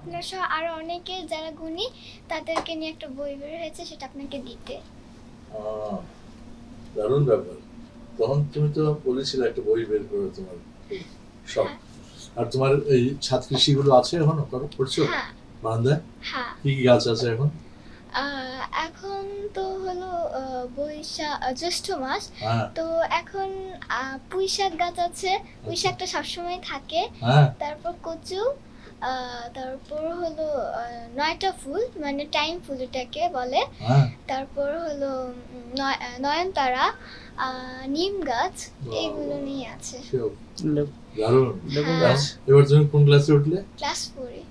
আপনার সহ আরো অনেকে যারা গুণী তাদেরকে নিয়ে একটা বই বের হয়েছে, সেটা আপনাকে দিতে। দারুণ ব্যাপার। তখন তুমি তো বলেছিলে একটা বই বের করে তোমার সব। হ্যাঁ। আর তোমার এই ছাদ কৃষিগুলো আছে এখনো করছো হ্যাঁ বারান্দায়? হ্যাঁ। কি কি গাছ আছে এখন? এখন তো হলো জ্যৈষ্ঠ মাস, হ্যাঁ তো এখন পুঁই শাক গাছ আছে, পুঁই শাকটা সবসময় থাকে। হ্যাঁ তারপর কচু, তারপর হলো 9টা ফুল, মানে টাইম ফুল এটাকে বলে। হ্যাঁ। তারপর হলো নয়নতারা, নিম গাছ, বাহ, এইগুলো বাহ। নিয়ে আছে। সেও দারুণ। লেবু হ্যাঁ। গাছ। এবার তুমি কোন ক্লাসে উঠলে? ক্লাস 4-এ।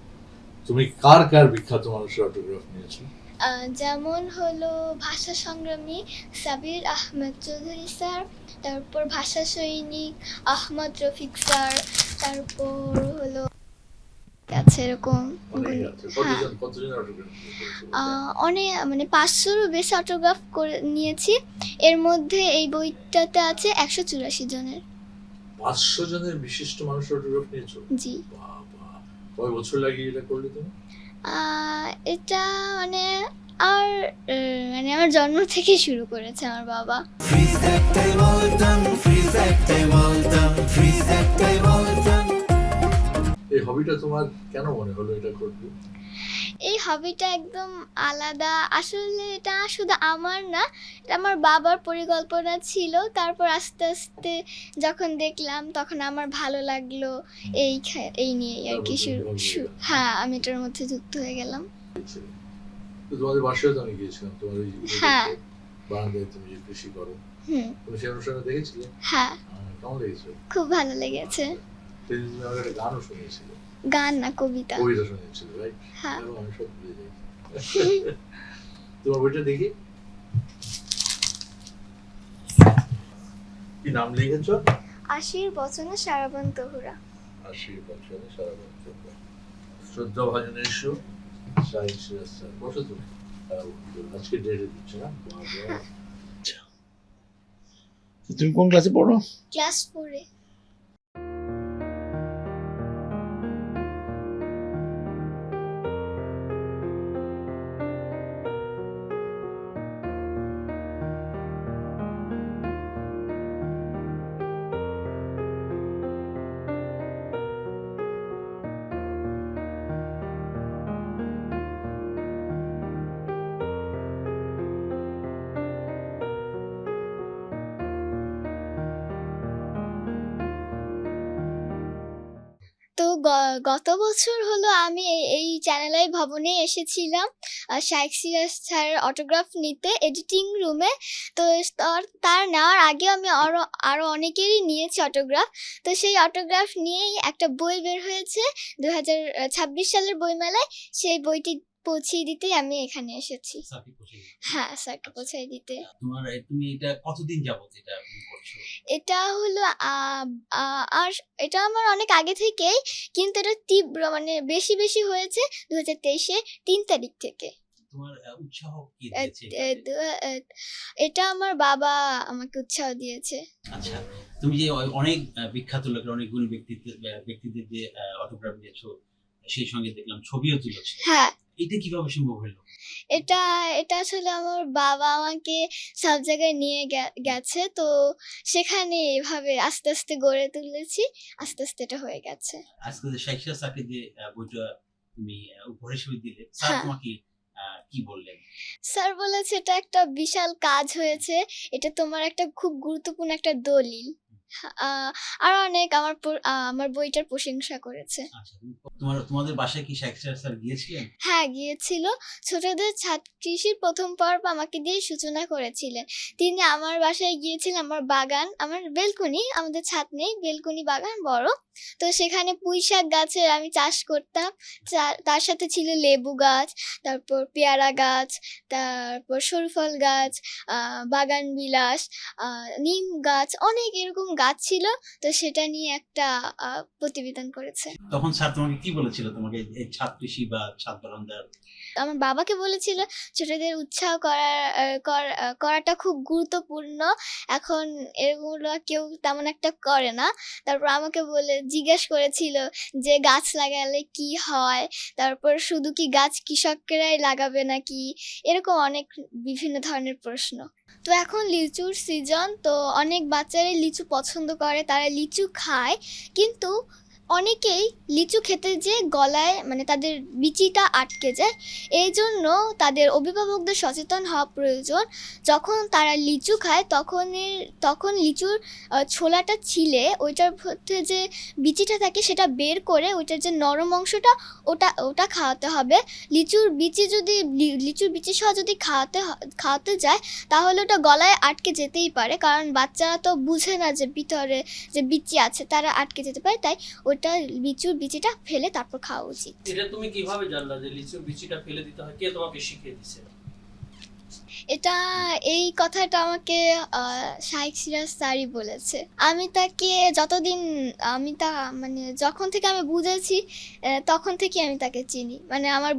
তুমি কার কার বিখ্যাত মানুষের অটোগ্রাফ নিয়েছো? যেমন হলো ভাষা সংগ্রামী সাবির আহমেদ চৌধুরী স্যার, তারপর ভাষা সৈনিক আহমদ রফিক স্যার, তারপর হলো আছে এরকম অনেকে আছে। হ্যাঁ। কতজন অটোগ্রাফ নিয়েছো? অনেক, মানে 500-রও বেশি অটোগ্রাফ করে নিয়েছি। এর মধ্যে এই বইটাতে আছে 184 জনের। 500 জনের বিশিষ্ট মানুষের অটোগ্রাফ নিয়েছো? জি। বাবা, কয় বছর লাগিয়ে এটা করলে তুমি? এটা মানে আমার জন্ম থেকে শুরু করেছে আমার বাবা। এই হবিটা তোমার কেন মনে হলো এটা করবে? এই হবিটা একদম আলাদা। আসলে এটা শুধু আমার না, এটা আমার বাবার পরিকল্পনা ছিল। তারপর আস্তে আস্তে যখন দেখলাম তখন আমার ভালো লাগলো। এই নিয়েই আর কি হ্যাঁ, আমি এটার মধ্যে যুক্ত হয়ে গেলাম। তো তোমাদের বাসায় তো আমি গিয়েছিলাম, তোমার ওই হ্যাঁ। বারান্দায় তুমি যে কৃষি করো, তুমি সেই অনুষ্ঠানে দেখেছিলে? হ্যাঁ, কেমন লেগেছে? খুব ভালো লেগেছে। সেদিন তুমি আমাকে একটা গানও শুনিয়েছিলে। গান না, কবিতা। কবিতা শুনিয়েছিলে, রাইট? হ্যাঁ। আমি সব ভুলে যাই। তোমার বইটা দেখি, কি নাম লিখেছো? আশির বচনে সারাবন তহুরা। 80 বছরে সারা বছর শ্রদ্ধা ভাজনের ইস্যু শাহিদ সিরাজ স্যার। বসো তুমি। আজকে ডেটে দিচ্ছে না? বাবা। তুমি কোন ক্লাসে পড়ো? ক্লাস 4-এ। তো গত বছর হলো আমি এই চ্যানেলাই ভবনে এসেছিলাম শাইখ সিরাজ স্যারের অটোগ্রাফ নিতে এডিটিং রুমে। তো তার নেওয়ার আগে আমি আরও অনেকেরই নিয়েছি অটোগ্রাফ। তো সেই অটোগ্রাফ নিয়েই একটা বই বের হয়েছে 2026 সালের বইমেলায়। সেই বইটি পৌঁছিয়ে দিতেই আমি এখানে এসেছি। হ্যাঁ, স্যারকে পৌঁছাই দিতে। তুমি এটা কতদিন যাবত এটা করছো? এটা হলো আর এটা আমার অনেক আগে থেকেই, কিন্তু এটা তীব্র, মানে বেশি বেশি হয়েছে 2023-এ 3 তারিখ থেকে। তোমার উৎসাহ কি দিয়েছে? এটা আমার বাবা আমাকে উৎসাহ দিয়েছে। আচ্ছা, তুমি যে অনেক বিখ্যাত লোকের, অনেক গুণী ব্যক্তিদের যে অটোগ্রাফ নিয়েছো, সেই সঙ্গে দেখলাম ছবিও তুলেছো। হ্যাঁ, এটা কিভাবে সম্ভব হলো? এটা আসলে আমার বাবা আমাকে সব জায়গায় নিয়ে গেছে, তো সেখানে এভাবে আস্তে আস্তে গড়ে তুলেছি, আস্তে আস্তে এটা হয়ে গেছে। আজকে যে শাইখ সিরাজ স্যারকে যে বইটা তুমি উপহার হিসেবে দিলে, স্যার হ্যাঁ। তোমাকে কি বললেন? স্যার বলেছে এটা একটা বিশাল কাজ হয়েছে, এটা তোমার একটা খুব গুরুত্বপূর্ণ একটা দলিল। আর অনেক আমার বইটার প্রশংসা করেছে। আচ্ছা, তোমাদের বাসায় কি শাইখ সিরাজ স্যার গিয়েছিলেন? হ্যাঁ, গিয়েছিল। ছোটদের ছাদ কৃষির প্রথম পর্ব আমাকে দিয়ে সূচনা করেছিলেন। তিনি আমার বাসায় গিয়েছিলেন, আমার বাগান, আমার বেলকনি, আমাদের ছাদ নেই, বেলকনি বাগান বড়। তো সেখানে পুঁই শাক গাছের আমি চাষ করতাম। তার সাথে ছিল লেবু গাছ, তারপর পেয়ারা গাছ, তারপর সরু ফল গাছ, বাগান বিলাস, নিম গাছ, অনেক এরকম গাছ ছিল, তো সেটা নিয়ে একটা প্রতিবেদন করেছে। তখন স্যার তোমাকে কি বলেছিল, তোমাকে এই ছাদ কৃষি বা ছাদ বাগান দেওয়ার? আমার বাবাকে বলেছিল ছোটদের উৎসাহ করাটা খুব গুরুত্বপূর্ণ, এখন এগুলো কেউ তেমন একটা করে না। তারপর আমাকে জিজ্ঞেস করেছিল যে গাছ লাগালে কি হয়, তারপর শুধু কি গাছ কৃষকেরাই লাগাবে নাকি, এরকম অনেক বিভিন্ন ধরনের প্রশ্ন। তো এখন লিচুর সিজন, তো অনেক বাচ্চারাই লিচু পছন্দ করে, তারা লিচু খায়, কিন্তু অনেকেই লিচু খেতে যে গলায় মানে তাদের বিচিটা আটকে যায়, এই জন্য তাদের অভিভাবকদের সচেতন হওয়া প্রয়োজন। যখন তারা লিচু খায় তখন লিচুর ছোলাটা ছিলে ওইটার মধ্যে যে বিচিটা থাকে সেটা বের করে ওইটার যে নরম অংশটা ওটা খাওয়াতে হবে। লিচুর বিচি সহ যদি খাওয়াতে যায় তাহলে ওটা গলায় আটকে যেতেই পারে, কারণ বাচ্চারা তো বুঝে না যে ভিতরে যে বিচি আছে, তারা আটকে যেতে পারে, তাই ওটা লিচুর বিচিটা ফেলে তারপর খাওয়া উচিত। এটা তুমি কিভাবে জানলা যে লিচুর বিচিটা ফেলে দিতে হয়? কে তোমাকে শিখিয়ে দিছে? এই কথাটা আমাকে শাইখ সিরাজ স্যারই বলেছে। আমি তাকে যখন থেকে আমি বুঝেছি তখন থেকে আমি তাকে চিনি, আমার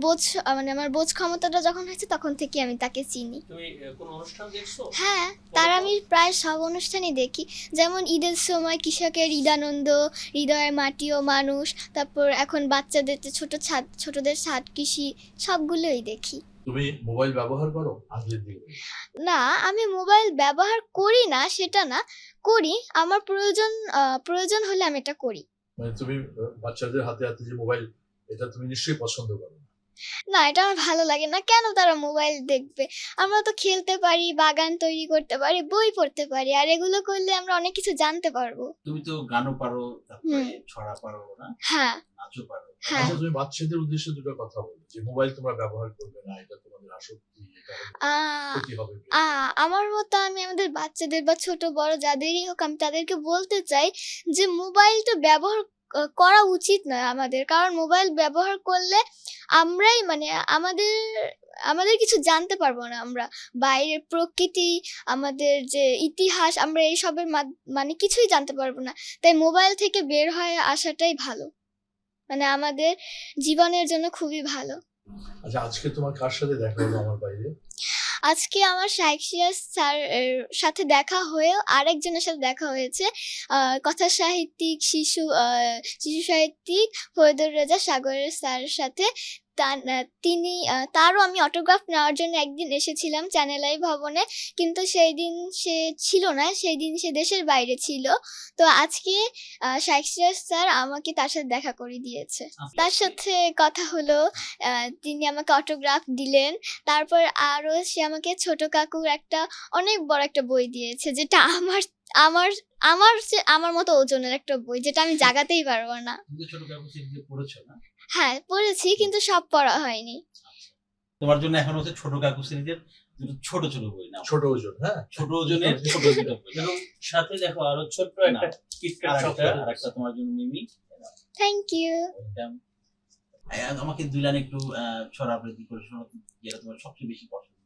বোঝ ক্ষমতাটা যখন হয়েছে তখন থেকে আমি তাকে চিনি। তুমি কোন অনুষ্ঠান দেখছো? হ্যাঁ, তার আমি প্রায় সব অনুষ্ঠানই দেখি, যেমন ঈদের সময় কৃষকের ঈদানন্দ, হৃদয়ের মাটি ও মানুষ, তারপর এখন বাচ্চাদের যে ছোটদের ছাদ কৃষি, সবগুলোই দেখি। তুমি মোবাইল ব্যবহার করো আজকের দিনে? না, আমি মোবাইল ব্যবহার করি না সেটা না, করি, আমার প্রয়োজন হলে আমি এটা করি। মানে তুমি বাচ্চাদের হাতে হাতে যে মোবাইল, এটা তুমি নিশ্চয়ই পছন্দ করো না? না, এটা আমার ভালো লাগে না। কেন তারা মোবাইল দেখবে? আমরা তো খেলতে পারি, বাগান তৈরি করতে পারি, বই পড়তে পারি, আর এগুলো করলে আমরা অনেক কিছু জানতে পারবো। তুমি তো গানও পারো, তারপরে ছড়া পারো না? হ্যাঁ নাচও পারো। হ্যাঁ। আচ্ছা, তুমি বাচ্চাদের উদ্দেশ্যে দুটো কথা বলো যে মোবাইল তোমরা ব্যবহার করবে না, এটা তোমাদের আসক্তি, এটা ক্ষতি হবে। আমার মতো আমি আমাদের বাচ্চাদের বা ছোট বড় যাদেরই হোক আমি তাদেরকে বলতে চাই যে মোবাইলটা ব্যবহার করা উচিত নয় আমাদের, কারণ মোবাইল ব্যবহার করলে আমরাই আমাদের কিছু জানতে পারবো না, আমরা বাইরের প্রকৃতি, আমাদের যে ইতিহাস, আমরা এইসবের কিছুই জানতে পারবো না। তাই মোবাইল থেকে বের হয়ে আসাটাই ভালো, আমাদের জীবনের জন্য খুবই ভালো। আচ্ছা, আজকে তোমার কার সাথে দেখা হলো আমার বাইরে? আজকে আমার শাইখ সিরাজ স্যার সাথে দেখা হয়েও আরেকজনের সাথে দেখা হয়েছে, কথা সাহিত্যিক শিশু সাহিত্যিক ফরিদুর রেজা সাগরের স্যারের সাথে। তারও আমি অটোগ্রাফ নেওয়ার জন্য একদিন এসেছিলাম চ্যানেল আই ভবনে, কিন্তু সেই দিন সে ছিল না, সেই দিন সে দেশের বাইরে ছিল। তো আজকে শাইখ সিরাজ স্যার আমাকে তার সাথে দেখা করে দিয়েছে, তার সাথে কথা হলো, তিনি আমাকে অটোগ্রাফ দিলেন। তারপর আরও সে আমাকে ছোট কাকুর অনেক বড় একটা বই দিয়েছে, যেটা আমার মতো ওজনের একটা বই, যেটা আমি জাগাতেই পারবো না। ছোট কাকু সিরিজ পড়েছো না? হ্যাঁ, পড়েছি, কিন্তু সব পড়া হয়নি। তোমার জন্য এখন হচ্ছে ছোট কাকু সিরিজের ছোট ছোট বই না, ছোট ওজন, হ্যাঁ ছোট ওজনের ছোট দুটো বই। এবং সাথে দেখো আরো ছোট্ট একটা কিটক্যাট আরেকটা তোমার জন্য মিমি। Thank you. আমাকে 2 লাইন একটু ছড়া আবৃত্তি করে শোনাও, যেটা তোমার সবচেয়ে বেশি পছন্দ।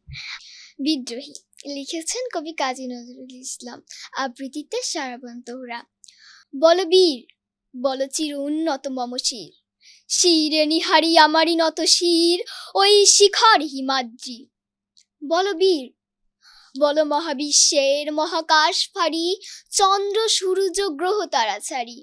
বিদ্রোহী, লিখেছেন কবি কাজী নজরুল ইসলাম, আবৃত্তিতে সারাবন তোহরা। বল বীর, বল চির উন্নত মম শির, শিরে নিহারি আমারই নত শির ওই শিখর হিমাদ্রি। বল বীর, বল মহাবিশ্বের মহাকাশ ফারি, চন্দ্র সূর্য গ্রহ তারা ছাড়ি।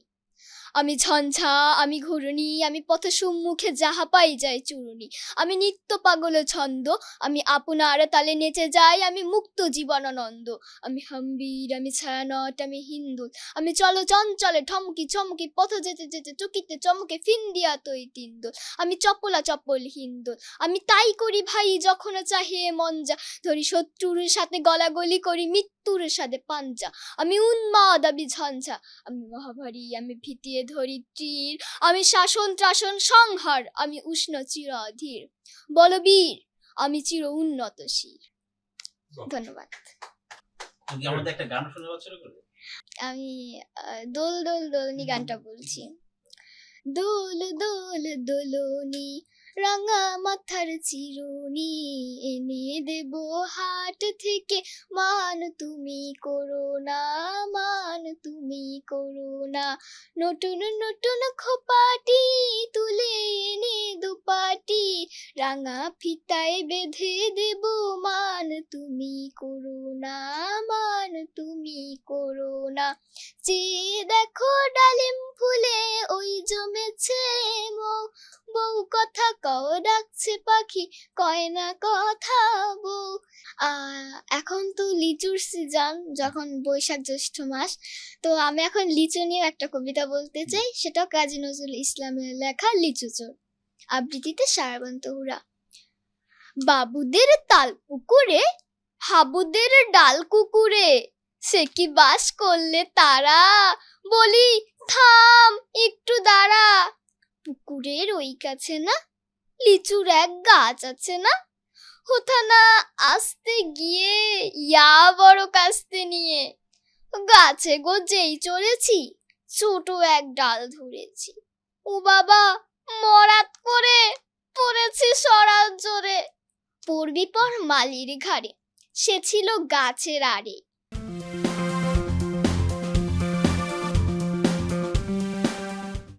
আমি ঝঞ্ঝা, আমি ঘূর্ণি, আমি পথ সম্মুখে যাহা পাই যাই চূর্ণি। আমি নিত্য পাগল ছন্দ, আমি আপনার তালে নেচে যাই, আমি মুক্ত জীবনানন্দ। আমি হাম্বির, আমি ছায়ানট, আমি হিন্দুল, আমি চল চঞ্চলে ঠমকি চমকি, পথ যেতে যেতে চকিতে চমকে ফিন্দিয়া তৈ তিন্দুল। আমি চপলা চপল হিন্দুল, আমি তাই করি ভাই যখন চাহে মন যা, ধরি শত্রুর সাথে গলাগলি করি মৃত্যুর সাথে পাঞ্জা। আমি উন্মাদ, আমি ঝঞ্ঝা, আমি মহাভারী, আমি ভীতিয়ে ধরিত্রীর, আমি শাসন ত্রাসন সংহার, আমি উষ্ণ চির অধীর। বলবীর, আমি চির উন্নত শির। ধন্যবাদ। তুমি আমাদের একটা গান শোনাবার চেষ্টা করবে? আমি দোল দোল দোলনি গানটা বলছি। দোল দোল দোলনি রাঙা মাথার চিরুনি এনে দেব হাট থেকে, মান তুমি করো না, মান তুমি করো না। নতুন নতুন খোপাটি তুলে এনে দুপাটি, রাঙা ফিতায় বেঁধে দেব, মান তুমি করো না, মান তুমি করো না। চেয়ে দেখো ডালিম ফুলে ওই জমেছে মৌ, বউ কথা কও ডাকছে পাখি, কয় না কথা বউ। এখন তো লিচুর সিজন, যখন বৈশাখ জ্যৈষ্ঠ মাস, তো আমি এখন লিচু নিয়ে একটা কবিতা বলতে চাই, সেটা কাজী নজরুল ইসলামের লেখা লিচু চোর, আবৃত্তিতে সারাবন্ত তহুরা। বাবুদের তাল পুকুরে, হাবুদের ডাল কুকুরে, সে কি বাস করলে তারা, বলি থাম একটু দাঁড়া। পুকুরের ওই কাছে না লিচুর এক গাছ আছে না, হোথা না আসতে গিয়ে ইয়া বড় কাস্তে নিয়ে, গাছে গো যেই চড়েছি ছোট এক ডাল ধরেছি, ও বাবা মরাত করে পড়েছি সরাল জোরে। পড়বি পর মালির ঘাড়ে, সে ছিল গাছের আড়ে,